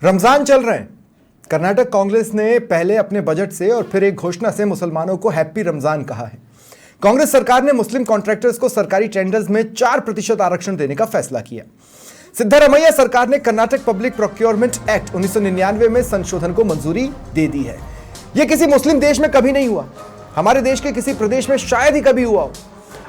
रमजान चल रहे हैं। कर्नाटक कांग्रेस ने पहले अपने बजट से और फिर एक घोषणा से मुसलमानों को हैप्पी रमजान कहा है। कांग्रेस सरकार ने मुस्लिम कॉन्ट्रैक्टर्स को सरकारी टेंडर्स में 4% आरक्षण देने का फैसला किया। सिद्धारमैया सरकार ने कर्नाटक पब्लिक प्रोक्योरमेंट एक्ट 1999 में संशोधन को मंजूरी दे दी है। यह किसी मुस्लिम देश में कभी नहीं हुआ, हमारे देश के किसी प्रदेश में शायद ही कभी हुआ हो।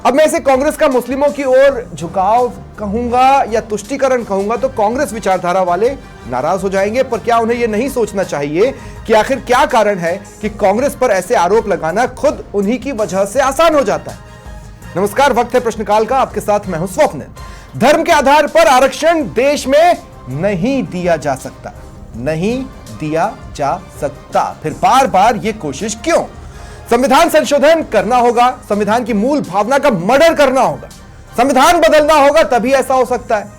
अब मैं इसे कांग्रेस का मुस्लिमों की ओर झुकाव कहूंगा या तुष्टीकरण कहूंगा तो कांग्रेस विचारधारा वाले नाराज हो जाएंगे, पर क्या उन्हें यह नहीं सोचना चाहिए कि आखिर क्या कारण है कि कांग्रेस पर ऐसे आरोप लगाना खुद उन्हीं की वजह से आसान हो जाता है। नमस्कार, वक्त है प्रश्नकाल का, आपके साथ मैं हूं स्वप्न। धर्म के आधार पर आरक्षण देश में नहीं दिया जा सकता, नहीं दिया जा सकता। फिर बार बार यह कोशिश क्यों? संविधान संशोधन करना होगा, संविधान की मूल भावना का मर्डर करना होगा, संविधान बदलना होगा, तभी ऐसा हो सकता है।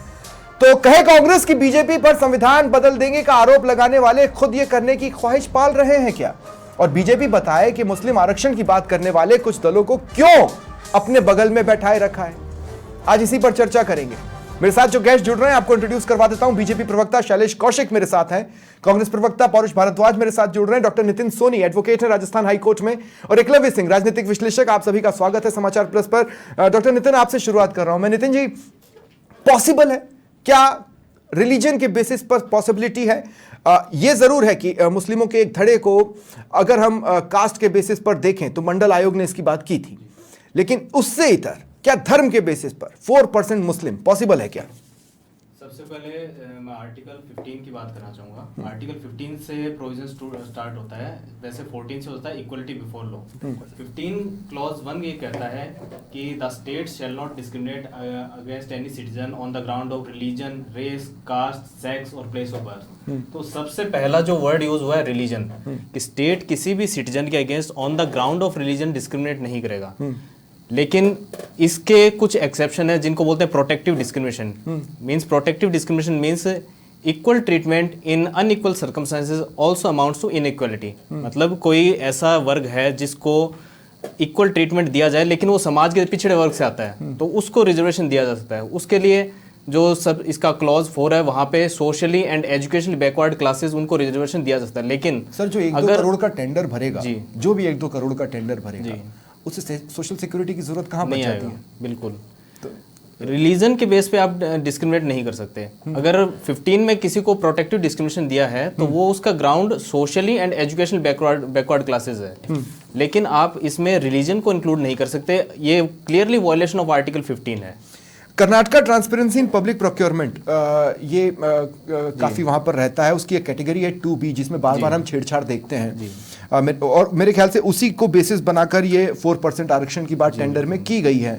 तो कहे कांग्रेस की बीजेपी पर संविधान बदल देंगे का आरोप लगाने वाले खुद ये करने की ख्वाहिश पाल रहे हैं क्या? और बीजेपी बताए कि मुस्लिम आरक्षण की बात करने वाले कुछ दलों को क्यों अपने बगल में बैठाए रखा है। आज इसी पर चर्चा करेंगे। मेरे साथ जो गेस्ट जुड़ रहे हैं आपको इंट्रोड्यूस करवा देता हूं। बीजेपी प्रवक्ता शैलेश कौशिक मेरे साथ हैं, कांग्रेस प्रवक्ता पौरुष भारद्वाज मेरे साथ जुड़ रहे हैं, डॉक्टर नितिन सोनी एडवोकेट है राजस्थान हाईकोर्ट में, और एकलव्य सिंह राजनीतिक विश्लेषक। आप सभी का स्वागत है समाचार प्लस पर। डॉक्टर नितिन, आपसे शुरुआत कर रहा हूं मैं। नितिन जी, पॉसिबल है क्या, रिलीजन के बेसिस पर पॉसिबिलिटी है? यह जरूर है कि मुस्लिमों के एक धड़े को अगर हम कास्ट के बेसिस पर देखें तो मंडल आयोग ने इसकी बात की थी, लेकिन उससे इतर क्या धर्म के बेसिस पर 4% मुस्लिम पॉसिबल है क्या? सबसे पहले मैं आर्टिकल 15 की बात करना चाहूँगा। आर्टिकल 15 से प्रोविजन स्टार्ट होता है, वैसे 14 से होता है इक्वलिटी बिफोर लॉ। 15 क्लॉज 1 ये कहता है कि the state shall not discriminate against any citizen on the ground of religion, race, caste, sex और प्लेस ऑफ बर्थ। तो सबसे पहला जो वर्ड यूज हुआ है रिलीजन, कि स्टेट किसी भी सिटीजन के against on the ground of religion discriminate नहीं करेगा। लेकिन इसके कुछ एक्सेप्शन है जिनको बोलते हैं protective discrimination. Means protective discrimination means equal treatment in unequal circumstances also amounts to inequality. मतलब कोई ऐसा वर्ग है जिसको इक्वल ट्रीटमेंट दिया जाए लेकिन वो समाज के पिछड़े वर्ग से आता है, तो उसको रिजर्वेशन दिया जा सकता है। उसके लिए जो सब इसका क्लॉज 4 है, वहाँ पे socially and educationally backward classes उनको रिजर्वेशन दिया जा सकता है। लेकिन सर, जो 1-2 करोड़ का टेंडर भरेगा, जो भी 1-2 करोड़ का टेंडर भरेगा, उससे सोशल सिक्योरिटी की जरूरत कहाँ बच जाती है? बिल्कुल, तो रिलीजन के बेस पे आप डिस्क्रिमिनेट नहीं कर सकते। अगर 15 में किसी को प्रोटेक्टिव डिस्क्रिमिनेशन दिया है तो वो उसका ground socially and educational backward classes है, लेकिन आप इसमें रिलीजन को इंक्लूड नहीं कर सकते। ये क्लियरली वायलेशन ऑफ आर्टिकल 15 है। Karnataka transparency in public procurement, ये काफी वहां पर रहता है। उसकी एक कैटेगरी है 2B, जिसमें बार बार हम छेड़छाड़ देखते हैं, और मेरे ख्याल से उसी को बेसिस बनाकर ये 4% आरक्षण की बात टेंडर में की गई है।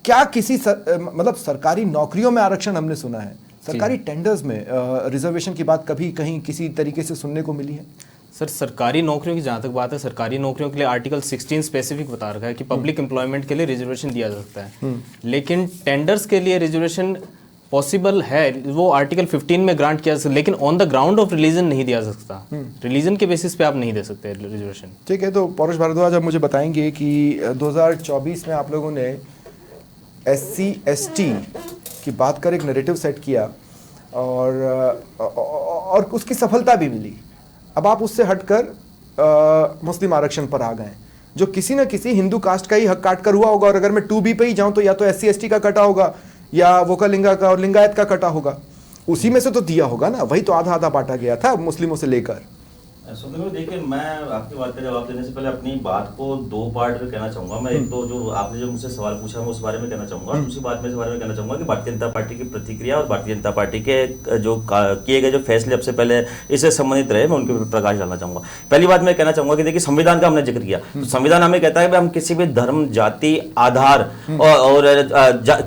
क्या किसी मतलब सरकारी नौकरियों में आरक्षण हमने सुना है, सरकारी टेंडर्स में रिजर्वेशन की बात कभी कहीं किसी तरीके से सुनने को मिली है? सर, सरकारी नौकरियों की जहाँ तक बात है, सरकारी नौकरियों के लिए आर्टिकल 16 स्पेसिफिक बता रखा है कि पब्लिक एम्प्लॉयमेंट के लिए रिजर्वेशन दिया जा सकता है। लेकिन टेंडर्स के लिए रिजर्वेशन पॉसिबल है, वो आर्टिकल 15 में ग्रांट किया जा सकता है, लेकिन on the ground of religion नहीं दिया जा सकता। रिलीजन के बेसिस पे आप नहीं दे सकते रिजर्वेशन। ठीक है, तो पौरुष भारद्वाज आप मुझे बताएंगे कि 2024 में आप लोगों ने SC ST की बात कर एक नैरेटिव सेट किया और उसकी सफलता भी मिली। अब आप उससे हटकर मुस्लिम आरक्षण पर आ गए, जो किसी न किसी हिंदू कास्ट का ही हक काट कर हुआ होगा। और अगर मैं 2B पे ही जाऊं तो या तो SC ST का कटा होगा या वोकलिंगा का और लिंगायत का कटा होगा, उसी में से तो दिया होगा ना, वही तो आधा आधा बांटा गया था मुस्लिमों से लेकर। देखिए, मैं आपकी बात का जवाब देने से पहले अपनी बात को 2 पार्ट में कहना चाहूंगा। मैं एक तो जो आपने जो मुझसे सवाल पूछा मैं उस बारे में कहना चाहूंगा, दूसरी बात में इस बारे में कहना चाहूंगा कि भारतीय जनता पार्टी की प्रतिक्रिया और भारतीय जनता पार्टी के जो किए गए जो फैसले सबसे पहले इससे संबंधित रहे, मैं उनके ऊपर प्रकाश डालना चाहूंगा। पहली बात मैं कहना चाहूंगा कि देखिए, संविधान का हमने जिक्र किया, तो संविधान हमें कहता है कि हम किसी भी धर्म, जाति, आधार और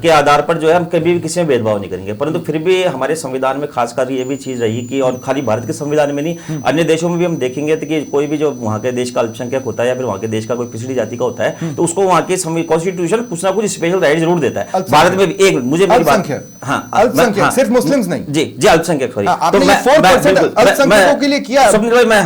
के आधार पर जो है हम कभी भी किसी में भेदभाव नहीं करेंगे। परंतु फिर भी हमारे संविधान में खासकर ये भी चीज रही कि, और खाली भारत के संविधान में नहीं, अन्य देशों में भी हम देखेंगे तो कि कोई भी जो वहाँ के देश का अल्पसंख्यक होता है या फिर वहाँ के देश का कोई पिछड़ी जाति का होता है तो उसको वहाँ के कॉन्स्टिट्यूशन कुछ ना कुछ स्पेशल राइट जरूर देता है। भारत में भी एक मुझे मेरी बात, हाँ अल्पसंख्यक सिर्फ मुस्लिम्स नहीं, जी अल्पसंख्यक, सॉरी आपने 4% अल्पसंख्यकों के लिए किया। मैं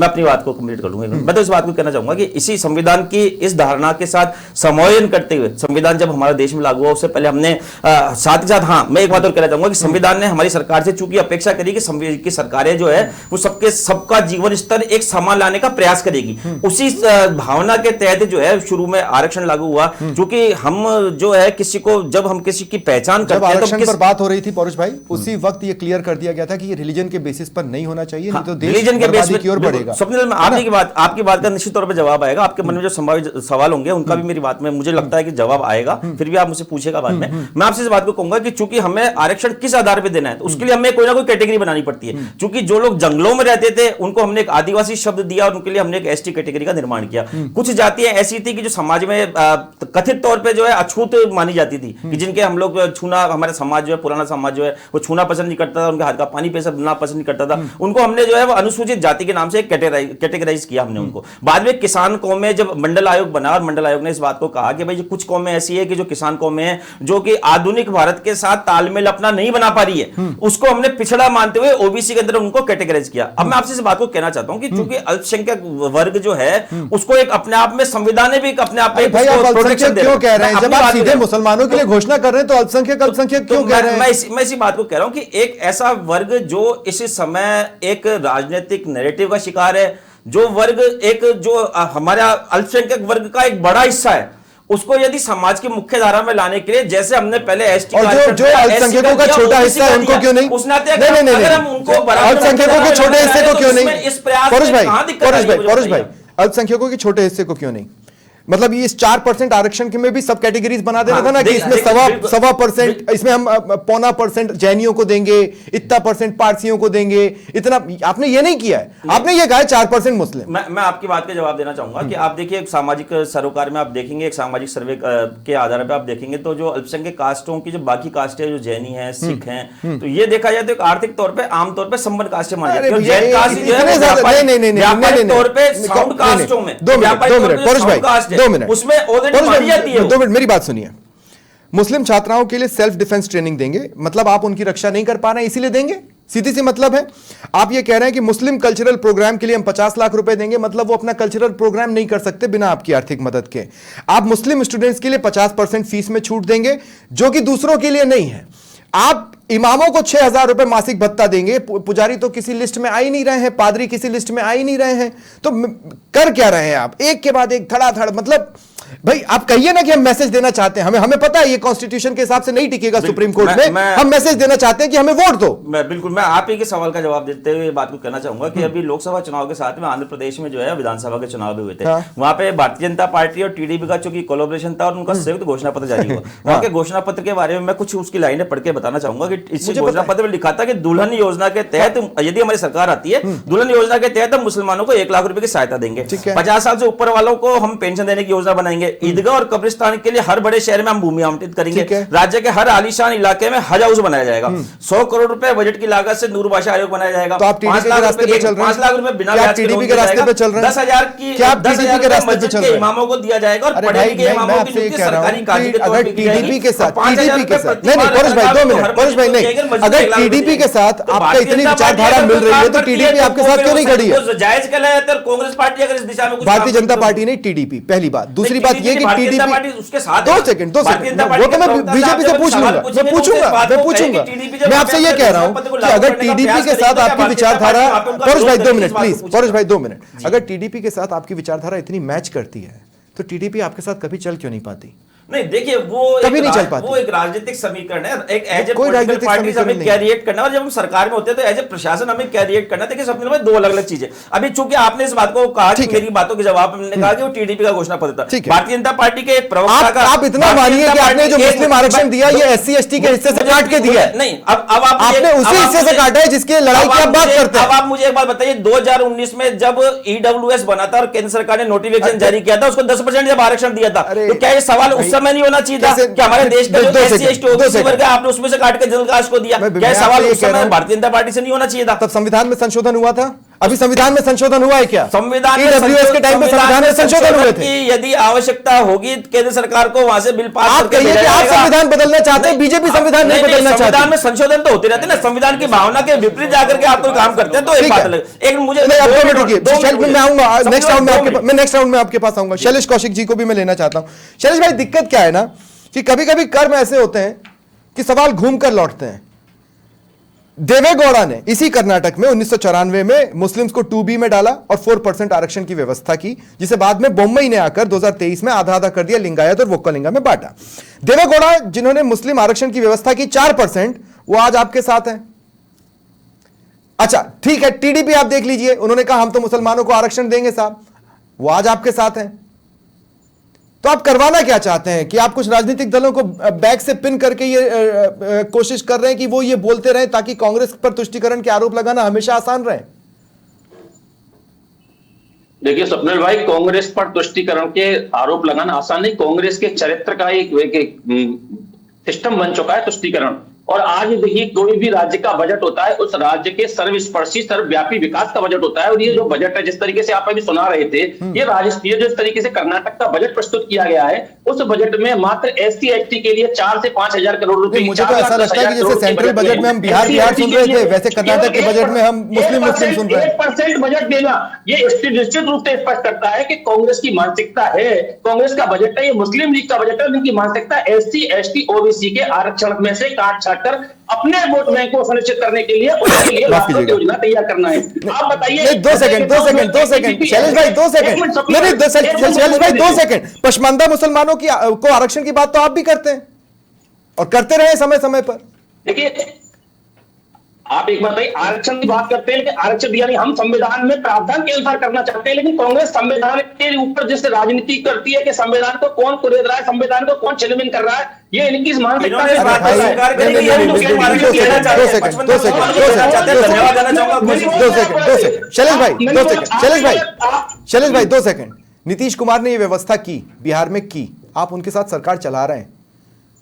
अपनी बात को कंप्लीट कर लूंगा। मैं तो इस बात को कहना चाहूंगा कि इसी संविधान की इस धारणा के साथ समायोजन करते हुए संविधान जब हमारे देश में लागू हुआ उससे पहले हमने साथ ही साथ, हाँ मैं एक बात और कहना चाहूंगा कि संविधान ने हमारी सरकार से चूंकि अपेक्षा करी कि सरकारें जो है वो सबका जीवन स्तर एक समान लाने का प्रयास करेगी, उसी भावना के तहत जो है शुरू में आरक्षण लागू हुआ। क्योंकि हम जो है जब हम किसी की पहचान करते हैं, आरक्षण पर बात हो रही थी पौरुष भाई, उसी वक्त ये क्लियर कर दिया गया था कि ये रिलीजन के बेसिस पर नहीं होना चाहिए, नहीं तो देश रिलीजन के बेसिस की ओर बढ़ेगा। स्वप्निल में आपकी बात का निश्चित तौर पर जवाब आएगा। आपके मन में जो संभावित सवाल होंगे उनका भी मेरी बात में मुझे लगता है कि जवाब आएगा, फिर भी आप मुझसे पूछेगा बाद में। मैं आपसे इस बात को कहूंगा कि चूंकि हमें आरक्षण किस आधार पर देना है, तो उसके लिए हमें कोई ना कोई कैटेगरी बनानी पड़ती है। चूंकि जो लोग जंगलों में रहते थे उनको हमने एक आदिवासी शब्द दिया और उनके लिए हमने एक एसटी कैटेगरी का निर्माण किया। कुछ जातियां ऐसी थी कि जो समाज में कथित तौर पे जो है अछूत मानी जाती थी, कि जिनके हम लोग छूना, हमारे समाज जो है पुराना समाज जो है वो छूना पसंद नहीं करता था, उनके हाथ का पानी पैसा पसंद नहीं करता था, उनको हमने जो है वो अनुसूचित जाति के नाम से कैटेगराइज किया हमने उनको। बाद में किसान कौमें जब मंडल आयोग बना और मंडल आयोग ने इस बात को कहा कि भाई जो कुछ कौमें ऐसी है कि जो किसान कौमें हैं जो कि आधुनिक भारत के साथ तालमेल अपना नहीं बना पा रही है, उसको हमने पिछड़ा मानते हुए ओबीसी के अंदर उनको कैटेगराइज किया। अब मैं आपसे इस बात को कहना चाहता हूं कि चूंकि अल्पसंख्यक वर्ग जो है उसको एक अपने आप में संविधान ने भी एक अपने आप में भाई आप अल्पसंख्यक क्यों कह रहे हैं? जब आप सीधे मुसलमानों के लिए घोषणा कर रहे हैं तो अल्पसंख्यक क्यों कह रहे हैं? मैं इसी बात को कह रहा हूं कि एक ऐसा वर्ग जो इस समय एक राजनीतिक नैरेटिव का शिकार है, जो वर्ग एक जो हमारा अल्पसंख्यक वर्ग का एक बड़ा हिस्सा है, उसको यदि समाज की मुख्य धारा में लाने के लिए जैसे हमने पहले एसटी और जो अल्पसंख्यकों का छोटा हिस्सा है उनको क्यों नहीं? उस नाते अगर हम उनको अल्पसंख्यकों के छोटे हिस्से को क्यों नहीं? इस प्रयास में कहां दिक्कत आई? पौरुष भाई अल्पसंख्यकों के छोटे हिस्से को क्यों नहीं? मतलब ये इस 4% आरक्षण के में भी सब कैटेगरीज बना देना था ना कि इसमें 1.25%, इसमें हम 0.25% जैनियों को देंगे, इतना % पारसियों को देंगे, इतना आपने ये नहीं किया है। आपने ये कहा है 4% मुस्लिम। मैं आपकी बात का जवाब देना चाहूंगा कि आप देखिए एक सामाजिक सरोकार में आप देखेंगे, एक सामाजिक सर्वे के आधार पर आप देखेंगे तो जो अल्पसंख्यक कास्टों की जो बाकी कास्ट है, जो जैनी है, सिख हैं, तो ये देखा जाए तो एक आर्थिक तौर पर आमतौर पर संपन्न कास्ट मानी जाती है। जैन कास्ट जो है व्यापारिक तौर पर साउंड कास्टों में, 2 मिनट उसमें ऑलरेडी मानी जाती है। 2 मिनट मेरी बात सुनिए। मुस्लिम छात्राओं के लिए सेल्फ डिफेंस ट्रेनिंग देंगे, मतलब आप उनकी रक्षा नहीं कर पा रहे हैं इसीलिए देंगे, सीधी सी मतलब है। आप ये कह रहे हैं कि मुस्लिम कल्चरल प्रोग्राम के लिए हम 50 लाख रुपए देंगे, मतलब वो अपना कल्चरल प्रोग्राम नहीं कर सकते बिना आपकी आर्थिक मदद के। आप मुस्लिम स्टूडेंट्स के लिए 50% फीस में छूट देंगे जो कि दूसरों के लिए नहीं है। आप इमामों को 6,000 रुपए मासिक भत्ता देंगे, पुजारी तो किसी लिस्ट में आ ही नहीं रहे हैं, पादरी किसी लिस्ट में आ ही नहीं रहे हैं, तो कर क्या रहे हैं आप? एक के बाद एक धड़ाधड़, मतलब भाई आप कहिए ना कि हम मैसेज देना चाहते हैं, हमें पता है ये कॉन्स्टिट्यूशन के हिसाब से नहीं टिकेगा सुप्रीम कोर्ट में, हम मैसेज देना चाहते हैं कि हमें वोट दो। मैं आप ही के सवाल का जवाब देते हुए बात को कहना चाहूंगा कि अभी लोकसभा चुनाव के साथ में आंध्र प्रदेश में जो है विधानसभा के चुनाव भी हुए थे। वहां पे भारतीय जनता पार्टी और टीडीपी का चूंकि कोलैबोरेशन था और उनका संयुक्त घोषणा पत्र जारी हुआ। वहां के घोषणा पत्र के बारे में मैं कुछ उसकी लाइनें पढ़ के बताना चाहूंगा कि इस घोषणा पत्र में लिखा था कि दुल्हन योजना के तहत यदि हमारी सरकार आती है, दुल्हन योजना के तहत हम मुसलमानों को 1 लाख रुपए की सहायता देंगे, 50 साल से ऊपर वालों को हम पेंशन देने की योजना बनाएंगे, ईदगाह और कब्रिस्तान के लिए हर बड़े शहर में हम भूमि आवंटित करेंगे, राज्य के हर आलीशान इलाके में हज हाउस बनाया जाएगा, 100 करोड़ रुपए बजट की लागत से नूर भाषा आयोग बनाया जाएगा। तो आप टीडीपी के रास्ते पे चल रहे हैं? 5 लाख रुपए बिना ब्याज के टीडीपी के रास्ते पे चल रहे हैं? 10,000 की क्या आप टीडीपी के रास्ते पे चल रहे हैं? इमामों को दिया जाएगा और पढ़े लिखे इमामों की नियुक्ति सरकारी काजी के तौर पे की जाएगी। टीडीपी के साथ नहीं पौरुष भाई 2 मिनट, पौरुष भाई नहीं, अगर टीडीपी के साथ आपका इतनी विचारधारा मिल रही है तो टीडीपी आपके साथ क्यों नहीं खड़ी है? जायज कहलाया तो कांग्रेस पार्टी अगर इस दिशा में कुछ भारतीय जनता पार्टी नहीं, टीडीपी, पहली बात। दूसरी बात ये कि टीडीपी उसके साथ 2 सेकंड वो तो मैं बीजेपी से पूछूंगा। मैं आपसे ये कह रहा हूं कि अगर टीडीपी के साथ आपकी विचारधारा, पौरुष भाई 2 मिनट प्लीज, पौरुष भाई 2 मिनट, अगर टीडीपी के साथ आपकी विचारधारा इतनी मैच करती है तो टीडीपी आपके साथ कभी चल क्यों नहीं पाती? नहीं देखिए वो कभी नहीं चल पाती। वो एक राजनीतिक समीकरण है, एक एज ए पॉलिटिकल पार्टी हमें क्या रिएक्ट करना है, और जब हम सरकार में होते हैं तो एज ए प्रशासन हमें क्या रिएक्ट करना है। देखिए सबसे पहले 2 अलग-अलग चीजें। अभी चूंकि आपने इस बात को कहा कि मेरी बातों के जवाब में कहा कि वो टीडीपी का घोषणा पत्र था, भारतीय जनता पार्टी के एक प्रवक्ता का, आप इतना मानिए कि आपने जो मुस्लिम आरक्षण दिया ये एससी एसटी के हिस्से से काट के दिया है? नहीं, अब आपने उसी हिस्से से काटा है जिसके लड़ाई की आप बात करते हैं। अब आप मुझे एक बात बताइए, 2019 में जब ईडब्ल्यूएस बना था और केंद्र सरकार ने नोटिफिकेशन जारी किया था, उसको 10% जब आरक्षण दिया था, तो क्या ये सवाल उस समय नहीं होना चाहिए था कि हमारे देश का जो एससी एसटी ओबीसी वर्ग है आपने उसमें से काट के जनरल कास्ट को दिया? क्या सवाल उस समय भारतीय जनता पार्टी से नहीं होना चाहिए था? तब संविधान में संशोधन हुआ था, अभी संविधान में संशोधन हुआ है क्या? संविधान में EWS के टाइम में संविधान में संशोधन हुए थे। यदि आवश्यकता होगी केंद्र सरकार को वहां से बिल पास आप करके कहिए कि आप संविधान बदलना चाहते हैं, बीजेपी संविधान नहीं बदलना चाहती। संविधान में संशोधन तो होते रहते हैं ना, संविधान की भावना के विपरीत जाकर के आप कोई काम करते हैं तो एक बात अलग। एक मुझे मैं आऊंगा नेक्स्ट राउंड में आपके पास आऊंगा। शैलेश कौशिक जी को भी मैं लेना चाहता हूं। शैलेश भाई, दिक्कत क्या है ना कि कभी कभी कर्म ऐसे होते हैं कि सवाल घूमकर लौटते हैं। देवेगौड़ा ने इसी कर्नाटक में 1994 में मुस्लिम्स को 2B में डाला और 4% आरक्षण की व्यवस्था की, जिसे बाद में बोम्मई ने आकर 2023 में आधा आधा कर दिया, लिंगायत और वोक्कलिंगा में बांटा। देवेगौड़ा जिन्होंने मुस्लिम आरक्षण की व्यवस्था की 4%, वो आज आपके साथ हैं। अच्छा ठीक है, टीडीपी आप देख लीजिए, उन्होंने कहा हम तो मुसलमानों को आरक्षण देंगे साहब, वो आज आपके साथ हैं। तो आप करवाना क्या चाहते हैं कि आप कुछ राजनीतिक दलों को बैक से पिन करके ये कोशिश कर रहे हैं कि वो ये बोलते रहे ताकि कांग्रेस पर तुष्टीकरण के आरोप लगाना हमेशा आसान रहे? देखिए स्वप्निल भाई, कांग्रेस पर तुष्टीकरण के आरोप लगाना आसान नहीं, कांग्रेस के चरित्र का एक सिस्टम बन चुका है तुष्टीकरण। और आज देखिए कोई भी राज्य का बजट होता है, उस राज्य के सर्वस्पर्शी सर्वव्यापी विकास का बजट होता है। और ये जो बजट है, जिस तरीके से आप अभी सुना रहे थे, ये राजस्थीय जिस तरीके से कर्नाटक का बजट प्रस्तुत किया गया है, उस बजट में मात्र SC/ST के लिए 4 से 5 हजार करोड़ रुपए। मुझे तो ऐसा लगता है कि जैसे सेंट्रल बजट में हम बिहार सुन रहे थे, वैसे कर्नाटक के बजट में हम मुस्लिम सुन रहे हैं। 1% बजट देना, ये निश्चित रूप से स्पष्ट करता है कि कांग्रेस की मानसिकता है, कांग्रेस का बजट है, ये मुस्लिम लीग का बजट है, उनकी मानसिकता SC/ST OBC के आरक्षण में से काट छाट कर अपने वोट बैंक को सुनिश्चित करने के लिए उसके लिए योजना तैयार करना है। आप बताइए। 2 सेकंड शैलेश भाई, 2 सेकंड नहीं, शैलेश भाई 2 सेकंड। पश्मंदा मुसलमानों की को आरक्षण की बात तो आप भी करते हैं और करते रहे समय समय पर। देखिए आप एक बात बताइए, आरक्षण की बात करते हैं, लेकिन आरक्षण दिया नहीं, हम संविधान में प्रावधान के अनुसार करना चाहते हैं, लेकिन कांग्रेस संविधान के ऊपर जिस राजनीति करती है कि संविधान को कौन कुरेद रहा है, संविधान को कौन छिनमिन कर रहा है, ये इनकी मानसिकता है। शैलेश भाई 2 सेकंड। नीतीश कुमार ने ये व्यवस्था की, बिहार में की, आप उनके साथ सरकार चला रहे हैं,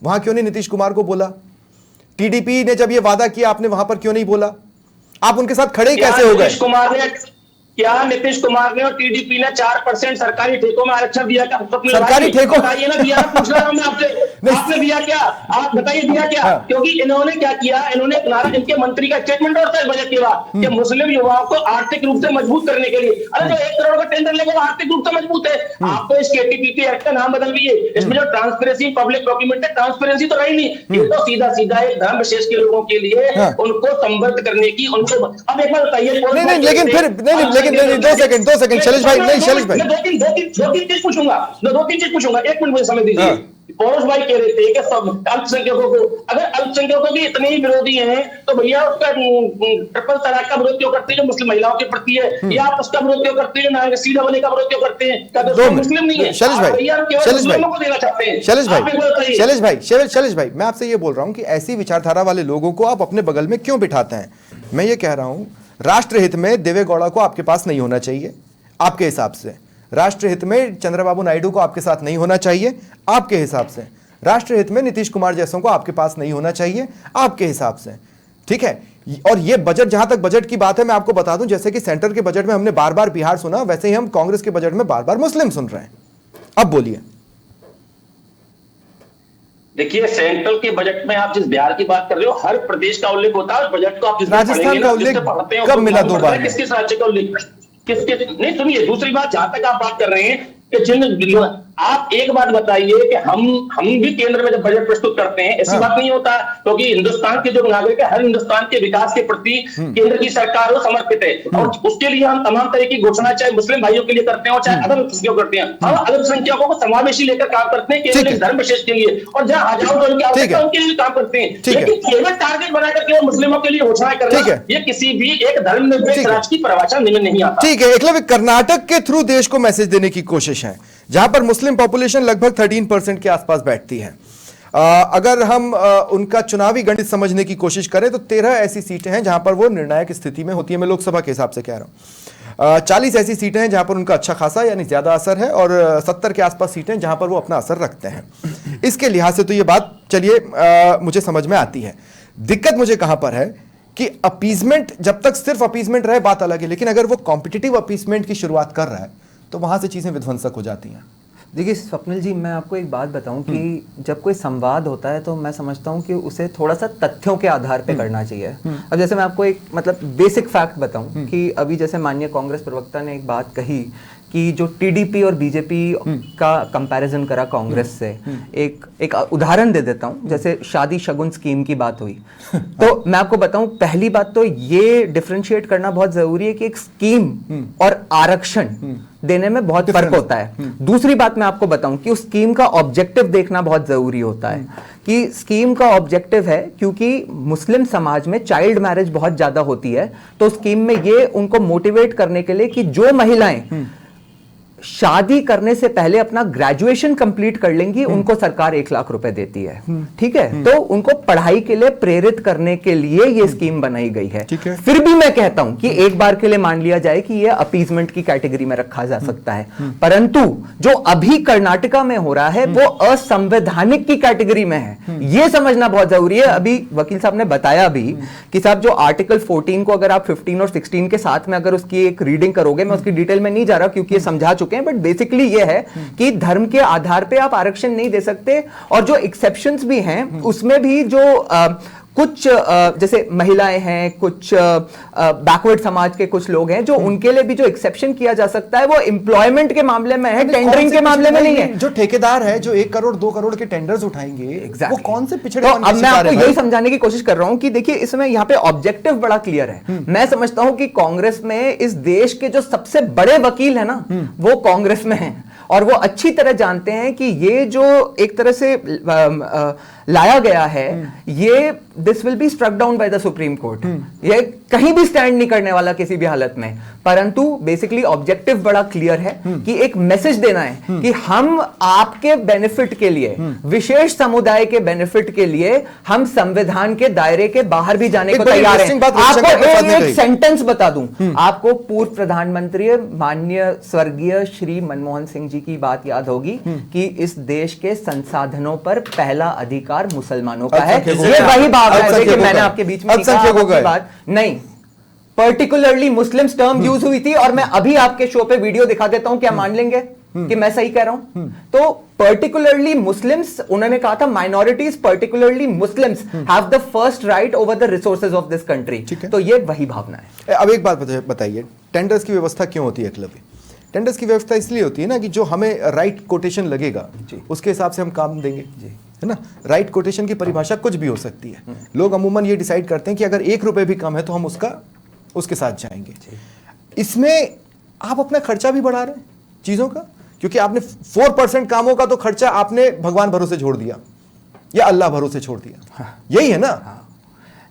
वहां क्यों नहीं नीतीश कुमार को बोला? टीडीपी ने जब ये वादा किया, आपने वहां पर क्यों नहीं बोला? आप उनके साथ खड़े कैसे हो गए? नीतीश कुमार ने और टीडीपी ने 4% सरकारी ठेकों में आरक्षण दिया क्या? सरकारी ठेकों बताइए ना, दिया? पूछ रहा हूं मैं आपसे, आपने दिया क्या? आप बताइए दिया क्या? हाँ। क्योंकि इन्होंने क्या किया, इन्होंने इनके मंत्री का स्टेटमेंट होता है बजट के बाद कि मुस्लिम युवाओं को आर्थिक रूप से मजबूत करने के लिए। अरे जो 1 करोड़ का टेंडर लेगा वो आर्थिक रूप से मजबूत है। आप तो इस KTPP एक्ट का नाम बदल दिए, इसमें जो ट्रांसपेरेंसी पब्लिक प्रोक्यूरमेंट है, ट्रांसपेरेंसी तो रही नहीं, ये तो सीधा सीधा एक धर्म विशेष के लोगों के लिए उनको संबद्ध करने की, उनको। अब एक बार बताइए, लेकिन फिर 2 सेकंड शैलेश भाई, नहीं शैलेश भाई, दो तीन चीज पूछूंगा, 1 मिनट मुझे समय दीजिए। पौरुष भाई कह रहे थे कि सब अल्पसंख्यकों को, अगर अल्पसंख्यकों की इतने ही विरोधी हैं तो भैया उसका ट्रिपल तलाक का विरोध क्यों करते हैं जो मुस्लिम महिलाओं के प्रति है, या आप उसका विरोध क्यों करते हैं, ना सीधा वाले का विरोध क्यों करते हैं? क्या तो मुस्लिम नहीं है? शैलेश भाई, मैं आपसे ये बोल रहा हूं कि ऐसी विचारधारा वाले लोगों को आप अपने बगल में क्यों बिठाते हैं? मैं ये कह रहा हूं, राष्ट्रहित में देवेगौड़ा को आपके पास नहीं होना चाहिए आपके हिसाब से, राष्ट्रहित में चंद्रबाबू नायडू को आपके साथ नहीं होना चाहिए आपके हिसाब से, राष्ट्रहित में नीतीश कुमार जैसों को आपके पास नहीं होना चाहिए आपके हिसाब से, ठीक है? और ये बजट, जहां तक बजट की बात है, मैं आपको बता दूं, जैसे कि सेंटर के बजट में हमने बार बार बिहार सुना, वैसे ही हम कांग्रेस के बजट में बार बार मुस्लिम सुन रहे हैं। अब बोलिए। देखिए सेंट्रल के बजट में आप जिस बिहार की बात कर रहे हो, हर प्रदेश का उल्लेख होता है। बजट को आप राजस्थान का उल्लेख कब मिला? 2 बार। किस राज्य का उल्लेख? किसके? नहीं सुनिए, दूसरी बात, जहां तक आप बात कर रहे हैं कि जिन, आप एक बात बताइए कि हम भी केंद्र में जब बजट प्रस्तुत करते हैं, ऐसी बात नहीं होता, क्योंकि हिंदुस्तान के जो नागरिक है, हर हिंदुस्तान के विकास के प्रति केंद्र की सरकार वो समर्पित है, और उसके लिए हम तमाम तरह की घोषणा चाहे मुस्लिम भाइयों के लिए करते हैं और चाहे अल्पसंख्यकों करते हैं। हम अल्पसंख्यकों को समावेशी लेकर काम करते हैं केवल एक धर्म विशेष के लिए, और जहां हजारों लोगों की आवश्यकता उनके लिए काम करते हैं, लेकिन केवल टारगेट बनाकर केवल मुस्लिमों के लिए घोषणाएं करना, ये किसी भी एक धर्मनिरपेक्ष राष्ट्र की परिभाषा में नहीं आता। ठीक है, एकलव्य कर्नाटक के थ्रू देश को मैसेज देने की कोशिश है, जहां पर मुस्लिम पॉपुलेशन लगभग 13% के आसपास बैठती है। अगर हम उनका चुनावी गणित समझने की कोशिश करें तो 13 ऐसी सीटें हैं जहां पर वो निर्णायक स्थिति में होती है। मैं लोकसभा के हिसाब से कह रहा हूं। 40 ऐसी सीटें हैं जहां पर उनका अच्छा खासा यानी ज्यादा असर है, और 70 के आसपास सीटें जहां पर वो अपना असर रखते हैं। इसके लिहाज से तो ये बात चलिए मुझे समझ में आती है। दिक्कत मुझे कहां पर है कि अपीजमेंट, जब तक सिर्फ अपीजमेंट रहे बात अलग है, लेकिन अगर वो कॉम्पिटिटिव अपीजमेंट की शुरुआत कर रहा है तो वहां से चीजें विध्वंसक हो जाती हैं। देखिए स्वप्निल जी, मैं आपको एक बात बताऊं कि जब कोई संवाद होता है तो मैं समझता हूं कि उसे थोड़ा सा तथ्यों के आधार पे करना चाहिए। अब जैसे मैं आपको एक मतलब बेसिक फैक्ट बताऊं कि अभी जैसे माननीय कांग्रेस प्रवक्ता ने एक बात कही कि जो टीडीपी और बीजेपी का कंपैरिजन करा कांग्रेस से, एक उदाहरण दे देता हूं, जैसे शादी शगुन स्कीम की बात हुई तो मैं आपको बताऊं, पहली बात तो ये डिफरेंशिएट करना बहुत जरूरी है कि एक स्कीम और आरक्षण देने में बहुत फर्क होता है। दूसरी बात मैं आपको बताऊं कि उस स्कीम का ऑब्जेक्टिव देखना बहुत जरूरी होता है कि स्कीम का ऑब्जेक्टिव है, क्योंकि मुस्लिम समाज में चाइल्ड मैरिज बहुत ज्यादा होती है, तो स्कीम में ये उनको मोटिवेट करने के लिए कि जो महिलाएं शादी करने से पहले अपना ग्रेजुएशन कंप्लीट कर लेंगी उनको सरकार 1 लाख रुपए देती है। ठीक है, तो उनको पढ़ाई के लिए प्रेरित करने के लिए ये स्कीम बनाई गई है। फिर भी मैं कहता हूं कि एक बार के लिए मान लिया जाए कि ये अपीजमेंट की कैटेगरी में रखा जा सकता है, परंतु जो अभी कर्नाटका में हो रहा है वो असंवैधानिक की कैटेगरी में है। ये समझना बहुत जरूरी है। अभी वकील साहब ने बताया भी कि साहब जो आर्टिकल 14 को अगर आप 15 और 16 के साथ में अगर उसकी एक रीडिंग करोगे, मैं उसकी डिटेल में नहीं जा रहा क्योंकि ये समझा चुके हैं, बट बेसिकली ये है कि धर्म के आधार पे आप आरक्षण नहीं दे सकते, और जो एक्सेप्शंस भी हैं उसमें भी जो कुछ जैसे महिलाएं हैं, कुछ बैकवर्ड समाज के कुछ लोग हैं, जो उनके लिए भी जो एक्सेप्शन किया जा सकता है वो एम्प्लॉयमेंट के मामले में है, टेंडरिंग के मामले में नहीं है। जो ठेकेदार है जो 1 करोड़ 2 करोड़ के टेंडर्स उठाएंगे, वो कौन से पिछड़े? तो अब मैं आपको यही समझाने की कोशिश कर रहा हूं कि देखिए इसमें यहाँ पे ऑब्जेक्टिव बड़ा क्लियर है। मैं समझता हूं कि कांग्रेस में इस देश के जो सबसे बड़े वकील है ना, वो कांग्रेस में है, और वो अच्छी तरह जानते हैं कि ये जो एक तरह से लाया गया है, ये this will be struck down by the Supreme Court. ये कहीं भी स्टैंड नहीं करने वाला किसी भी हालत में, परंतु बेसिकली ऑब्जेक्टिव बड़ा क्लियर है कि एक मैसेज देना है कि हम आपके बेनिफिट के लिए, विशेष समुदाय के बेनिफिट के लिए हम संविधान के दायरे के बाहर भी जाने को तैयार हैं। आपको एक सेंटेंस बता दूं, आपको पूर्व प्रधानमंत्री माननीय स्वर्गीय श्री मनमोहन सिंह जी की बात याद होगी कि इस देश के संसाधनों पर पहला अधिकार मुसलमानों का है। ये वही बात है कि मैंने आपके बीच में बात नहीं, पर्टिकुलरली मुस्लिम्स टर्म यूज हुई थी, और मैं अभी आपके शो पे वीडियो दिखा देता हूं, क्या मान लेंगे कि मैं सही कह रहा हूं? तो पर्टिकुलरली मुस्लिम्स, उन्होंने कहा था minorities particularly Muslims have the first right over the resources of this country. तो ये वही भावना है। अब एक बात बताइए, टेंडर्स की व्यवस्था क्यों होती है क्लब? टेंडर्स की व्यवस्था इसलिए होती है ना कि जो हमें राइट कोटेशन लगेगा उसके हिसाब से हम काम देंगे, है ना। राइट कोटेशन की परिभाषा कुछ भी हो सकती है। लोग अमूमन ये डिसाइड करते हैं कि अगर 1 रुपए भी कम है तो हम उसके साथ जाएंगे। इसमें आप अपना खर्चा भी बढ़ा रहे हैं चीजों का, क्योंकि आपने 4% कामों का तो खर्चा आपने भगवान भरोसे छोड़ दिया या अल्लाह भरोसे छोड़ दिया। यही है ना।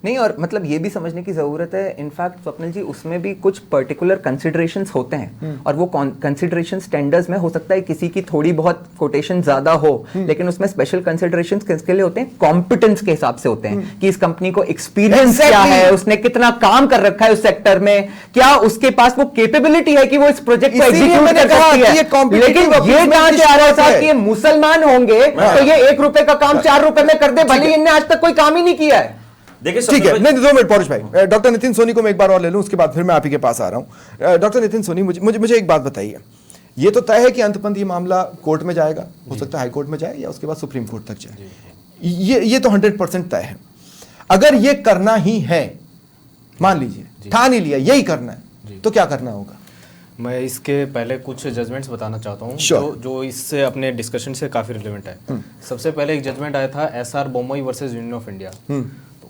नहीं, और मतलब ये भी समझने की जरूरत है, इनफैक्ट स्वप्निल जी, उसमें भी कुछ पर्टिकुलर कंसिडरेशंस होते हैं, और वो कंसिडरेशंस टेंडर्स में हो सकता है किसी की थोड़ी बहुत कोटेशन ज्यादा हो, लेकिन उसमें स्पेशल कंसिडरेशंस किसके लिए होते हैं? कॉम्पिटेंस के हिसाब से होते हैं कि इस कंपनी को एक्सपीरियंस क्या है, उसने कितना काम कर रखा है उस सेक्टर में, क्या उसके पास वो कैपेबिलिटी है कि वो इस प्रोजेक्ट को एग्जीक्यूट कर सकती है। लेकिन ये कहां से आ रहा था कि ये मुसलमान होंगे तो ये 1 रुपए का काम 4 रुपए में कर दे, भले इनने आज तक कोई काम ही नहीं किया है। ठीक है, नहीं 2 मिनट पौरुष भाई, डॉक्टर नितिन सोनी को मैं एक बार और ले लूं, उसके बाद फिर मैं आप ही के पास आ रहा हूं। डॉक्टर नितिन सोनी, मुझे एक बात बताइए, ये तो तय है कि अंततः ये मामला कोर्ट में जाएगा, हो सकता है हाई कोर्ट में जाए या उसके बाद सुप्रीम कोर्ट तक जाए, ये तो 100% तय है। अगर ये करना ही है, मान लीजिए ठान ही लिया यही करना है, तो क्या करना होगा? मैं इसके पहले कुछ जजमेंट्स बताना चाहता हूँ जो इससे अपने डिस्कशन से काफ़ी रिलेवेंट है। सबसे पहले एक जजमेंट आया था SR Bommai versus Union of India.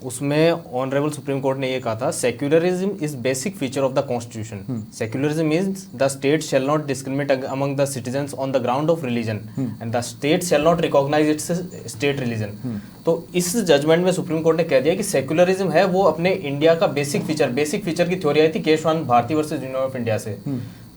उसमें ऑनरेबल सुप्रीम कोर्ट ने ये कहा था, secularism is basic feature of the constitution. Secularism is the state shall not discriminate among the citizens on the ground of religion and the state shall not recognise its state religion. तो इस judgement में supreme Court ने कह दिया कि secularism है वो अपने इंडिया का बेसिक फीचर की थ्योरी आई थी Kesavananda Bharati versus Union of India से।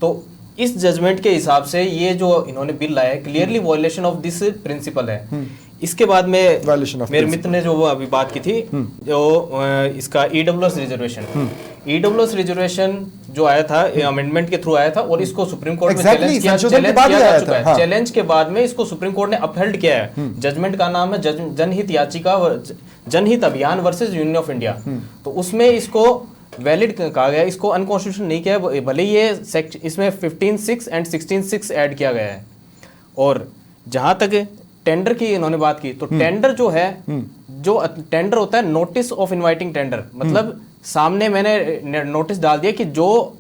तो इस जजमेंट के हिसाब से ये जो इन्होंने बिल लाया है clearly violation of this principle है। इसके बाद में Violation of मेरे principle. मित्र ने जो वो अभी बात की थी जो इसका ईडब्ल्यूएस रिजर्वेशन जो आया था अमेंडमेंट के थ्रू आया था और इसको सुप्रीम कोर्ट में Exactly, संशोधन के बाद ही आया था, हाँ। चैलेंज के बाद में इसको सुप्रीम कोर्ट ने अपहेल्ड किया है। जजमेंट का नाम है जनहित याचिका जनहित अभियान वर्सेस यूनियन ऑफ इंडिया। तो उसमें इसको वैलिड कहा गया, इसको अनकॉन्स्टिट्यूशनल नहीं किया, भले ये इसमें 15(6) एंड 16(6) ऐड किया गया है। और जहां तक टेंडर की इन्होंने बात की, तो टेंडर जो है, जो टेंडर होता है नोटिस ऑफ इनवाइटिंग टेंडर, मतलब सामने मैंने नोटिस डाल दिया कि जो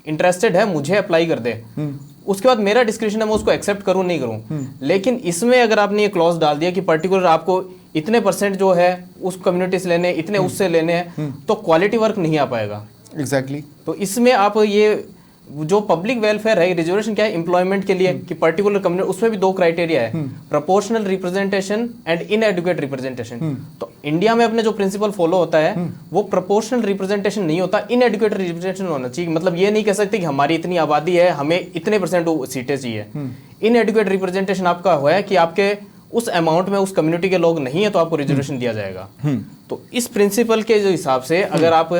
इंटरेस्टेड है मुझे अप्लाई कर दे, उसके बाद मेरा डिस्क्रिप्शन है मैं उसको एक्सेप्ट करूं नहीं करूं। लेकिन इसमें अगर आपने ये क्लॉज डाल दिया कि पर्टिकुलर आपको इतने % जो है उस कम्युनिटी से लेने, इतने उससे लेने हैं, तो क्वालिटी वर्क नहीं आ पाएगा। एग्जैक्टली। तो इसमें आप ये जो पब्लिक वेलफेयर है, रिजर्वेशन क्या है एम्प्लॉयमेंट के लिए कि पर्टिकुलर कम्युनिटी, उसमें भी 2 क्राइटेरिया है, proportional representation and inadequate representation. तो इंडिया में अपने जो प्रिंसिपल फॉलो होता है वो प्रोपोर्शनल रिप्रेजेंटेशन नहीं होता, इनएडुकेट रिप्रेजेंटेशन होना चाहिए। मतलब ये नहीं कह सकते कि हमारी इतनी आबादी है हमें इतने % सीटें चाहिए। इनएडुकेट रिप्रेजेंटेशन आपका हुआ है कि आपके उस अमाउंट में उस कम्युनिटी के लोग नहीं है तो आपको रिजर्वेशन दिया जाएगा। तो इस प्रिंसिपल के जो हिसाब से अगर आप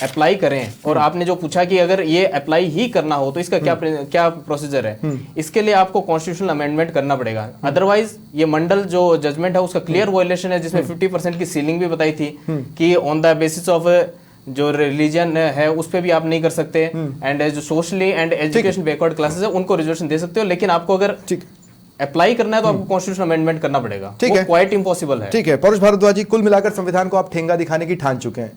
अप्लाई करें, और आपने जो पूछा कि अगर ये अप्लाई ही करना हो तो इसका क्या प्रोसीजर है, इसके लिए आपको कॉन्स्टिट्यूशनल अमेंडमेंट करना पड़ेगा। अदरवाइज ये मंडल जो जजमेंट है उसका क्लियर वायलेशन है, जिसमें 50% की सीलिंग भी बताई थी कि ऑन द बेसिस ऑफ जो रिलीजन है उस पे भी आप नहीं कर सकते, एंड जो socially and education backward classes है उनको रिजर्वेशन दे सकते हो, लेकिन आपको अगर अप्लाई करना है तो आपको कॉन्स्टिट्यूशनल अमेंडमेंट करना पड़ेगा। ठीक है, क्वाइट इम्पॉसिबल है। ठीक है परुष भारद्वाज जी, कुल मिलाकर संविधान को आप ठेंगा दिखाने की ठान चुके हैं।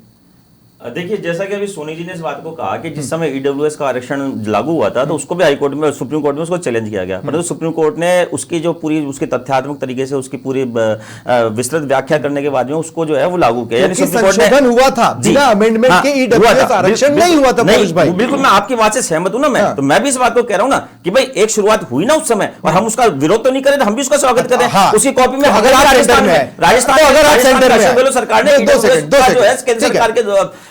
देखिए, जैसा कि अभी सोनी जी ने इस बात को कहा कि जिस समय ईडब्ल्यूएस का आरक्षण लागू हुआ था तो उसको भी हाईकोर्ट में, सुप्रीम कोर्ट में उसको चैलेंज किया गया, परंतु सुप्रीम कोर्ट ने उसकी जो पूरी उसकी तथ्यात्मक तरीके से उसकी पूरी विस्तृत व्याख्या करने के बाद में उसको जो है वो लागू किया। यानी सुप्रीम कोर्ट ने संशोधन हुआ था, बिना अमेंडमेंट के ईडब्ल्यूएस आरक्षण नहीं हुआ था। परुष भाई बिल्कुल मैं आपकी बात से सहमत हूं ना, तो मैं भी इस बात को कह रहा हूं ना कि भाई एक शुरुआत हुई ना उस समय, और हम उसका विरोध तो नहीं करें, हम भी उसका स्वागत करें। उसकी कॉपी में अगर राजस्थान सरकार ने केंद्र सरकार के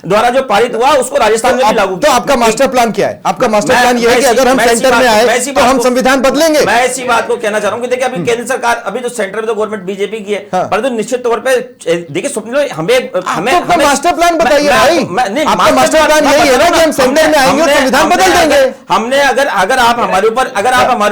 द्वारा जो पारित उसको राजस्थान में भी लागू किया। तो आपका मास्टर प्लान क्या है? आपका मास्टर प्लान ये है कि अगर हम सेंटर में आए तो हम संविधान बदलेंगे। मैं इसी बात को कहना चाह रहा हूं कि देखिए अभी केंद्र सरकार, अभी तो सेंटर में तो गवर्नमेंट बीजेपी की है, परंतु निश्चित तौर पे देखिए स्वप्निल हमें मास्टर प्लान बताइए भाई। आपका मास्टर प्लान यही है ना कि हम सेंटर में आएंगे और संविधान बदल देंगे। हमने अगर आप हमारे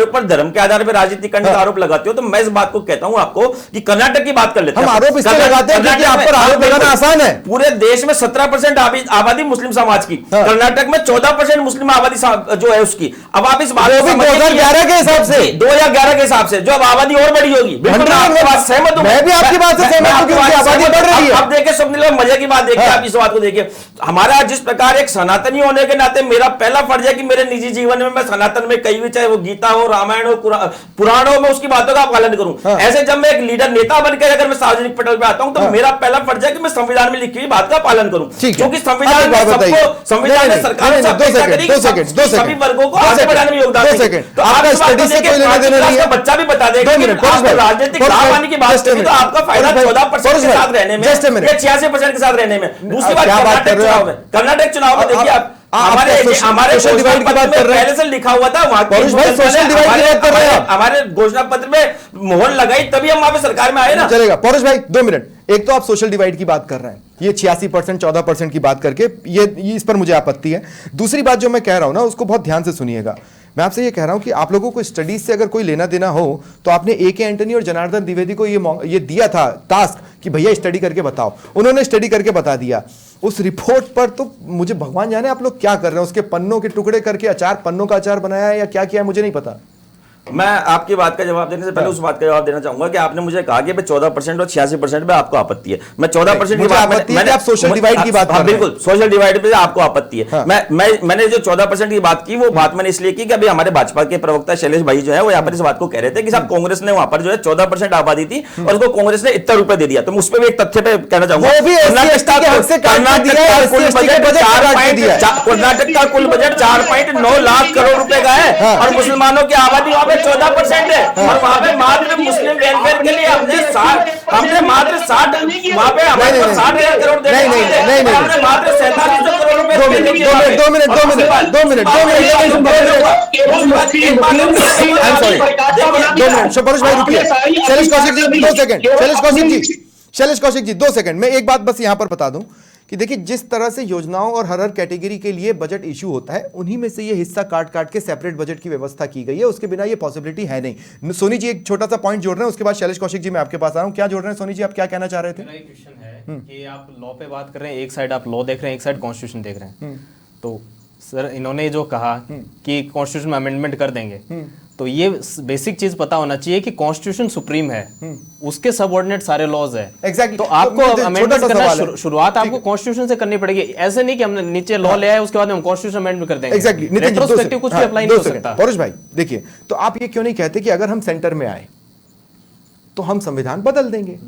ऊपर धर्म के आधार पर राजनीति करने का आरोप लगाते हो तो मैं इस बात को कहता हूं आपको कि कर्नाटक की बात कर लेते हैं। हम आरोप इसलिए लगाते हैं क्योंकि आप पर आरोप लगाना आसान है। पूरे देश में 17% आबादी मुस्लिम समाज की, कर्नाटक में 14% मुस्लिम आबादी जो है उसकी। अब आप इस बात को 2011 के हिसाब से 2011 के हिसाब से जो अब आबादी और बड़ी होगी, बिल्कुल मैं आपकी बात सहमत हूं। मैं भी आपकी बात से सहमत हूं क्योंकि आबादी बढ़ रही है। अब देखिए स्वप्निल, मजे की बात देखिए, आप इस बात को देखिए, हमारा जिस प्रकार एक सनातनी होने के नाते मेरा पहला फर्ज है कि मेरे निजी जीवन में मैं सनातन में कहीं भी, चाहे वो गीता हो, रामायण हो, पुराण हो, मैं उसकी बातों का पालन करूं। ऐसे जब मैं एक लीडर नेता बनकर अगर मैं सार्वजनिक पटल पे आता हूं तो मेरा पहला फर्ज है कि मैं संविधान में लिखी हुई बात का पालन करूं, क्योंकि संविधान में सरकार सभी वर्गों को आगे बढ़ाने में योगदान देगी। तो आपका स्टडी से कोई लेना देना नहीं है, बच्चा भी बता देगा कि राजनीतिक लाभ आने की बात करें तो आपका फायदा 14% के साथ रहने में, 86% के साथ रहने में। दूसरी बात, कर्नाटक चुनाव में देखिए आप हमारे सोशल डिवाइड की बात कर रहे हैं, पहले से लिखा हुआ था वहां की सोशल डिवाइड की बात कर रहे हैं। हमारे घोषणा पत्र में मोहर लगाई तभी हम वहां पे सरकार में आए ना। चलेगा परुष भाई 2 मिनट। एक तो आप सोशल डिवाइड की बात कर रहे हैं, ये 86% 14% की बात करके, ये इस पर मुझे आपत्ति है। दूसरी बात जो मैं कह रहा हूं ना उसको बहुत ध्यान से सुनिएगा। मैं आपसे ये कह रहा हूं कि आप लोगों को स्टडीज से अगर कोई लेना देना हो तो आपने AK एंटनी और जनार्दन द्विवेदी को ये दिया था टास्क कि भैया स्टडी करके बताओ, उन्होंने स्टडी करके बता दिया। उस रिपोर्ट पर तो मुझे भगवान जाने आप लोग क्या कर रहे हैं, उसके पन्नों के टुकड़े करके पन्नों का अचार बनाया है या क्या किया है मुझे नहीं पता। मैं आपकी बात का जवाब देने से पहले उस बात का जवाब देना चाहूंगा कि आपने मुझे कहा कि 14% और 86% पे आपको आपत्ति है। मैं 14% की बात, मैंने आप सोशल डिवाइड की बात, बिल्कुल सोशल डिवाइड पे आपको आपत्ति है। मैंने जो 14% की बात की वो बात मैंने इसलिए की कि अभी हमारे भाजपा के प्रवक्ता शैलेश भाई जो है वो यहाँ पर इस बात को कह रहे थे कि साहब कांग्रेस ने वहां पर जो है 14% आबादी थी और उसको कांग्रेस ने इतना रुपए दे दिया। तो उस पर भी एक तथ्य पे कहना चाहूंगा, कर्नाटक का कुल बजट 4.9 लाख करोड़ रुपए का है और मुसलमानों की आबादी वहां पे 14% है और वहां पे मात्र मुस्लिम वेलफेयर के लिए हमने मात्र 60 वहां पे हमारे 60,000 करोड़ हमने मात्र 4700 करोड़ रुपए परोश भाई रुकिए, शैलेश कौशिक जी 2 सेकंड, शैलेश कौशिक जी 2 सेकंड। मैं एक बात बस यहां पर बता दूं कि देखिए, जिस तरह से योजनाओं और हर कैटेगरी के लिए बजट इशू होता है, उन्हीं में से ये हिस्सा काट के सेपरेट बजट की व्यवस्था की गई है। उसके बिना ये पॉसिबिलिटी है नहीं। सोनी जी एक छोटा सा पॉइंट जोड़ रहे हैं, उसके बाद शैलेश कौशिक जी मैं आपके पास आ रहा हूं। क्या जोड़ रहे हैं सोनी जी, आप क्या कहना चाह रहे थे? मेरा एक क्वेश्चन है कि आप लॉ पे बात कर रहे हैं, एक साइड आप लॉ देख रहे हैं, एक साइड कॉन्स्टिट्यूशन देख रहे हैं। तो सर इन्होंने जो कहा कि कॉन्स्टिट्यूशन में अमेंडमेंट कर देंगे, तो ये बेसिक चीज पता होना चाहिए कि कॉन्स्टिट्यूशन सुप्रीम है, उसके सबऑर्डिनेट सारे लॉज है। एग्जैक्टली। तो आपको अमेंडमेंट करना शुरुआत आपको कॉन्स्टिट्यूशन से करनी पड़ेगी। ऐसे नहीं कि हमने नीचे लॉ ले आए उसके बाद हम कॉन्स्टिट्यूशन अमेंडमेंट कर देंगे। एग्जैक्टली। रेट्रोस्पेक्टिव कुछ भी अप्लाई नहीं हो सकता। परोश भाई देखिए, तो आप ये क्यों नहीं कहते कि अगर हम सेंटर में आए तो हम संविधान बदल देंगे?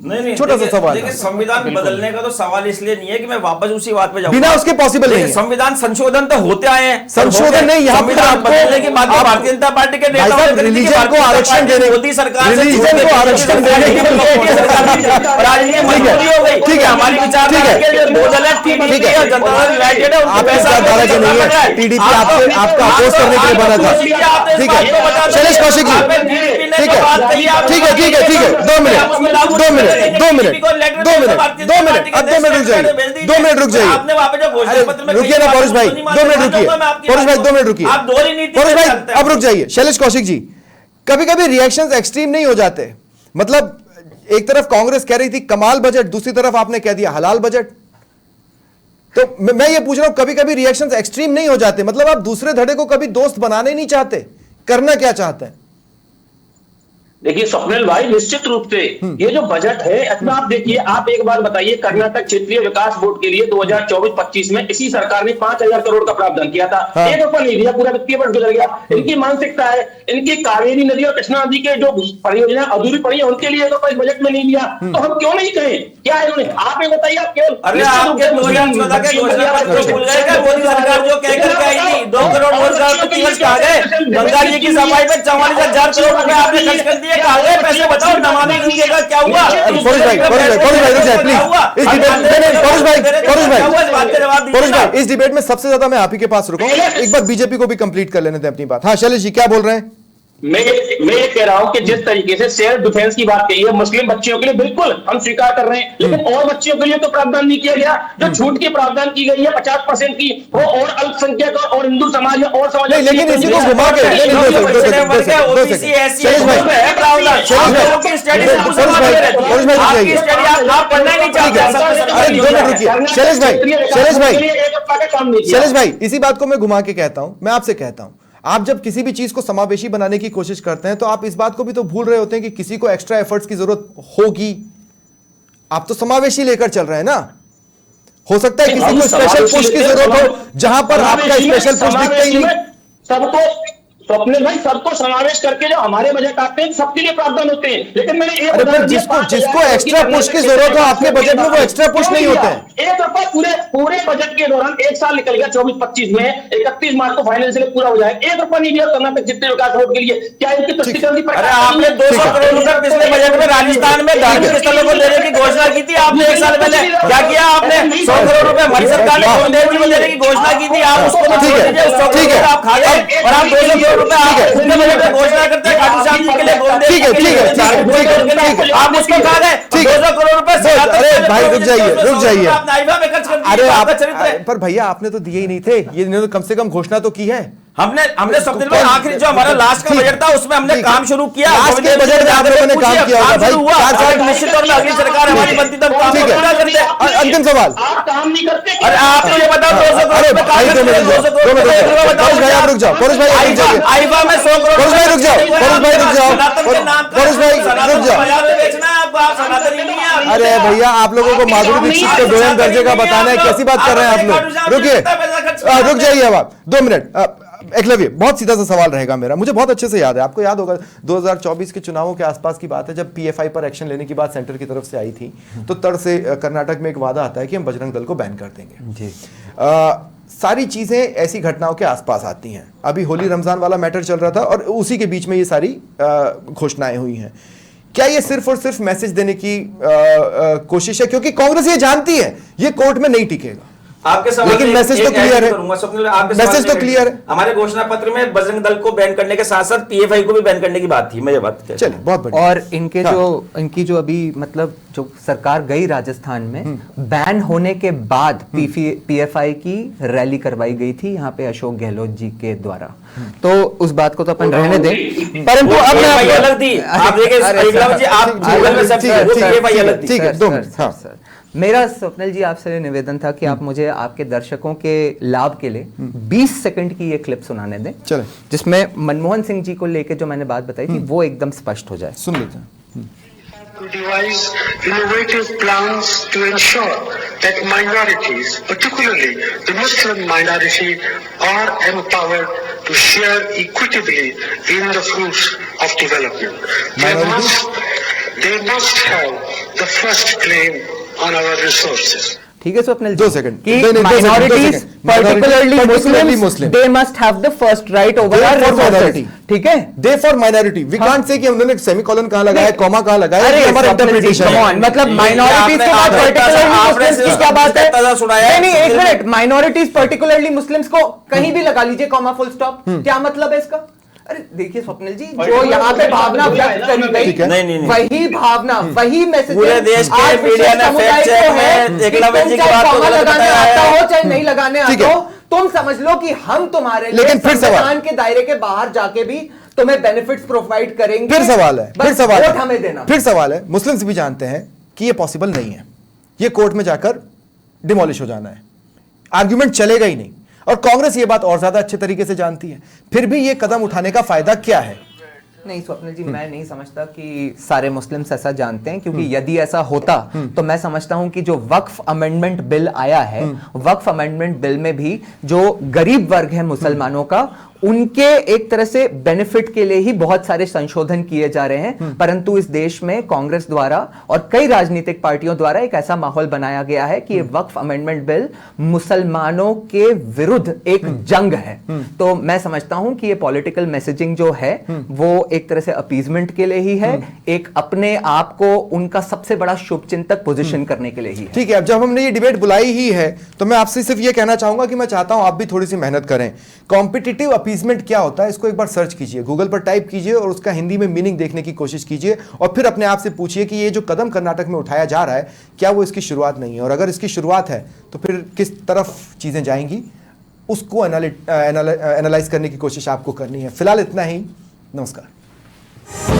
नहीं, छोटा सा सवाल। देखिए, संविधान बदलने का तो सवाल इसलिए नहीं है कि मैं वापस उसी बात पे जाऊं। बिना उसके पॉसिबल नहीं है। संविधान संशोधन तो होते आए हैं, संशोधन नहीं, यहाँ पर आपको बदलने की बात भारतीय जनता पार्टी के नेताओं ने रिलीजन को आरक्षण देने, मोदी सरकार से रिलीजन को आरक्षण देने के लिए मंजूरी हो गई। ठीक है, हमारी विचारधारा के लिए बोझल है, टीडीपी और जनता दल यूनाइटेड है, आपकी विचारधारा के नहीं है, टीडीपी आपका अपोज करने के लिए बना था। ठीक है शैलेश कौशिक जी, ठीक है 2 मिनट रुक जाइए। आपने वहां पे जो घोषणा पत्र में रुकिए ना परोश भाई, 2 मिनट रुकिए। परोश भाई 2 मिनट रुकिए। आप दोहरी नीति परोश भाई अब रुक जाइए। शैलेश कौशिक जी, कभी कभी रिएक्शंस एक्सट्रीम नहीं हो जाते? मतलब एक तरफ कांग्रेस कह रही थी कमाल बजट, दूसरी तरफ आपने कह दिया हलाल बजट। तो मैं ये पूछ रहा हूं, कभी कभी रिएक्शंस एक्सट्रीम नहीं हो जाते? मतलब आप दूसरे धड़े को कभी दोस्त बनाने नहीं चाहते, करना क्या चाहते हैं? देखिए स्वप्निल भाई, निश्चित रूप से ये जो बजट है, इसमें आप देखिए, आप एक बार बताइए, कर्नाटक क्षेत्रीय विकास बोर्ड के लिए 2024-25 में इसी सरकार ने 5,000 करोड़ का प्रावधान किया था। हाँ। 1 रुपया नहीं दिया, पूरा वित्तीय वर्ष गुजर गया। इनकी मानसिकता है, इनकी कावेरी नदी और कृष्णा नदी के जो परियोजना अधूरी पड़ी है, उनके लिए 1 रुपया बजट में नहीं दिया। तो हम क्यों नहीं कहें? क्या है इन्होंने? आप ये बताइए, आप केवल अरे आपके 2014 के घोषणा पत्र भूल गए क्या? मोदी सरकार जो कहकर के आई थी 2 करोड़ रोजगार प्रति वर्ष कहा गए, गंगा जी की सफाई पे 44,000 करोड़ रुपए आपने खर्च कर दिए, कहा गए पैसे बताओ। नमामि गंगे का क्या हुआ? परोश भाई रुक जाए प्लीज। इस डिबेट में परोश भाई इस डिबेट में सबसे ज्यादा मैं आप ही के पास रुकूंगा। एक बार बीजेपी को भी कंप्लीट कर लेने दें अपनी बात। हाँ शैलेश जी क्या बोल रहे हैं? मैं ये कह रहा हूं कि जिस तरीके से सेल्फ डिफेंस की बात कही है मुस्लिम बच्चियों के लिए, बिल्कुल हम स्वीकार कर रहे हैं, लेकिन और बच्चियों के लिए तो प्रावधान नहीं किया गया। जो छूट की प्रावधान की गई है 50% की, वो और अल्पसंख्यक और हिंदू समाज और समाज नहीं, लेकिन इसी को घुमा के शैलेश भाई इसी बात को मैं घुमा के कहता हूं, मैं आपसे कहता हूं, आप जब किसी भी चीज को समावेशी बनाने की कोशिश करते हैं तो आप इस बात को भी तो भूल रहे होते हैं कि किसी को एक्स्ट्रा एफर्ट्स की जरूरत होगी। आप तो समावेशी लेकर चल रहे हैं ना। हो सकता है किसी को स्पेशल पुश की जरूरत हो जहां पर आपका स्पेशल पुश दिखता ही नहीं। सबको स्वप्निल भाई, सबको समावेश करके जो हमारे बजट आते हैं सबके लिए प्रावधान होते हैं, लेकिन मैंने एक जिसको एक्स्ट्रा पुश की जरूरत हो आपके बजट में वो एक्स्ट्रा पुश नहीं होता है। 1 रुपया पूरे बजट के दौरान 1 साल निकल गया 24-25 में, 31 मार्च को फाइनेंशियल पूरा हो जाए, 1 रुपया नहीं दिया कर्नाटक क्षेत्रीय विकास बोर्ड के लिए। क्या इनकी तुष्टिकरण की? अरे आपने 200 करोड़ रुपए पिछले बजट में राजस्थान में धार्मिक स्थलों को देने की घोषणा की थी आपने 1 साल पहले। क्या किया आपने? 100 करोड़ रुपए हमारी सरकार ने गोविंदेव जी को देने की घोषणा की थी, आप उसको ठीक है आप खा गए और आप 200 करोड़ रुपए घोषणा करते हैं खाटू श्याम जी के लिए, आप उसको खा गए 200 करोड़ रुपए। अरे भाई रुक जाइए अरे आप पर भैया आपने तो दिए ही नहीं थे, ये तो कम से कम घोषणा तो की है। हमने सब दिन में आखिरी जो हमारा लास्ट का बजट था उसमें हमने काम शुरू किया। लास्ट के बजट में आप लोगों ने काम किया होगा भाई। 4 साल निश्चित तौर में अगली सरकार हमारी बनती तब काम पूरा करते हैं। अंतिम सवाल, आप काम नहीं करते? अरे आप मुझे बताओ 200 करोड़ रुपए भाई 2 मिनट रुक जाओ परोश भाई रुक जाइए। आईबा में 100 करोड़ परोश भाई रुक जाओ अरे भैया आप लोगों को माधुरी दीक्षित के दोयम दर्जे का बताना है, कैसी बात कर रहे हैं आप लोग? रुकिए रुक जाइए अब आप 2 मिनट। एकलव्य बहुत सीधा सा सवाल रहेगा मेरा, मुझे बहुत अच्छे से याद है, आपको याद होगा 2024 के चुनावों के आसपास की बात है, जब पीएफआई पर एक्शन लेने की बात सेंटर की तरफ से आई थी तो तड़ से कर्नाटक में एक वादा आता है कि हम बजरंग दल को बैन कर देंगे जी। सारी चीजें ऐसी घटनाओं के आसपास आती हैं। अभी होली रमजान वाला मैटर चल रहा था और उसी के बीच में ये सारी घोषणाएं हुई हैं। क्या ये सिर्फ और सिर्फ मैसेज देने की कोशिश है? क्योंकि कांग्रेस ये जानती है ये कोर्ट में नहीं टिकेगा। आपके सवाल लेकिन में मैसेज तो एक क्लियर ऐड है, करूंगा, स्वप्निल, आपके मैसेज सवाल तो में क्लियर है। हमारे घोषणा पत्र में बजरंग दल को बैन करने के साथ साथ पीएफआई को भी बैन करने की बात थी। मैं ये बात कहता हूं। चलिए, बहुत बढ़िया। और इनके हाँ। इनकी जो अभी मतलब जो सरकार गई राजस्थान में, बैन होने के बाद पीएफआई की रैली करवाई गई थी यहाँ पे अशोक गहलोत जी के द्वारा, तो उस बात को तो अपन रहने दें, परंतु वो अब मैं PFI आपको- अलग थी। आप देखिए, अरे विक्रम सर, जी, आप ठीक गूगल में है, सर्च ठीक है, करिए, वो ठीक है, PFI अलग थी। ठीक है, सर, 2 सर, मिनट, सर, हाँ। सर। मेरा स्वप्निल जी आपसे निवेदन था कि आप मुझे आपके दर्शकों के लाभ के लिए 20 सेकंड की ये क्लिप सुनाने दें, चलें। जिसमें मनमोहन सिंह जी को लेके जो मैंने बात बताई थी वो एकदम स्पष्ट हो जाए। सुन लेते हैं। To devise innovative plans to ensure that minorities, particularly the Muslim minority, are empowered to share equitably in the fruits of development. Minorities? They must have the first claim on our resources. ठीक है स्वप्निल जी, 2 second. कि नहीं, नहीं, 2 second, 2 minorities, second. particularly Particularly Muslims, Muslim. they must have the first right over They our for resources. minority. ठीक है? They for minority, we can't say कि उन्होंने semicolon कहां लगाया, नहीं। कॉमा कहां लगाया, अरे ये हमारा स्वप्निल जी, इंटरप्रिटेशन come है। on, मतलब ये minorities के बाद आपने particularly आपने Muslims की क्या बात है? ताजा सुनाया है। नहीं, एक मिनट, minorities particularly Muslims को कहीं भी लगा लीजिए कॉमा फुल स्टॉप, क्या मतलब है इसका? अरे देखिए स्वप्निल जी, जो यहाँ पे भावना व्यक्त करी गई, ठीक है। नहीं। वही भावना, वही मैसेज पूरे देश के मीडिया ने फैक्ट चेक में एकलव्य जी की बात को गलत लगाने बताया आता है। हो चाहे नहीं लगाने ठीक आता है। हो, तुम समझ लो कि हम तुम्हारे लिए लेकिन फिर सवाल- संविधान के दायरे के बाहर जाके भी तुम्हें बेनिफिट्स प्रोवाइड करेंगे। फिर सवाल है, बस फिर सवाल वोट हमें है, देना। फिर सवाल है, मुस्लिम्स भी जानते हैं कि ये पॉसिबल नहीं है, ये कोर्ट में जाकर डिमोलिश हो जाना है, आर्ग्यूमेंट चलेगा ही नहीं, और कांग्रेस ये बात और ज्यादा अच्छे तरीके से जानती है, फिर भी ये कदम उठाने का फायदा क्या है? नहीं स्वप्निल जी, मैं नहीं समझता कि सारे मुस्लिम्स ऐसा जानते हैं, क्योंकि यदि ऐसा होता तो मैं समझता हूं कि जो वक्फ अमेंडमेंट बिल आया है, वक्फ अमेंडमेंट बिल में भी जो गरीब वर्ग है मुसलमानों का, उनके एक तरह से बेनिफिट के लिए ही बहुत सारे संशोधन किए जा रहे हैं, परंतु इस देश में कांग्रेस द्वारा और कई राजनीतिक पार्टियों द्वारा एक ऐसा माहौल बनाया गया है कि ये वक्फ अमेंडमेंट बिल मुसलमानों के विरुद्ध एक जंग है। तो मैं समझता हूं कि ये पॉलिटिकल मैसेजिंग जो है वो एक तरह से अपीजमेंट के लिए ही है, एक अपने आप को उनका सबसे बड़ा शुभचिंतक पोजीशन करने के लिए ही है। ठीक है, अब जब हमने ये डिबेट बुलाई ही है तो मैं आपसे सिर्फ ये कहना चाहूंगा कि मैं चाहता हूं आप भी थोड़ी सी मेहनत करें। कॉम्पिटिटिव अपीजमेंट क्या होता है, इसको एक बार सर्च कीजिए, गूगल पर टाइप कीजिए और उसका हिंदी में मीनिंग देखने की कोशिश कीजिए, और फिर अपने आप से पूछिए कि ये जो कदम कर्नाटक में उठाया जा रहा है, क्या वो इसकी शुरुआत नहीं है, और अगर इसकी शुरुआत है तो फिर किस तरफ चीजें जाएंगी, उसको एनालाइज करने की कोशिश आपको करनी है। फिलहाल इतना ही, नमस्कार।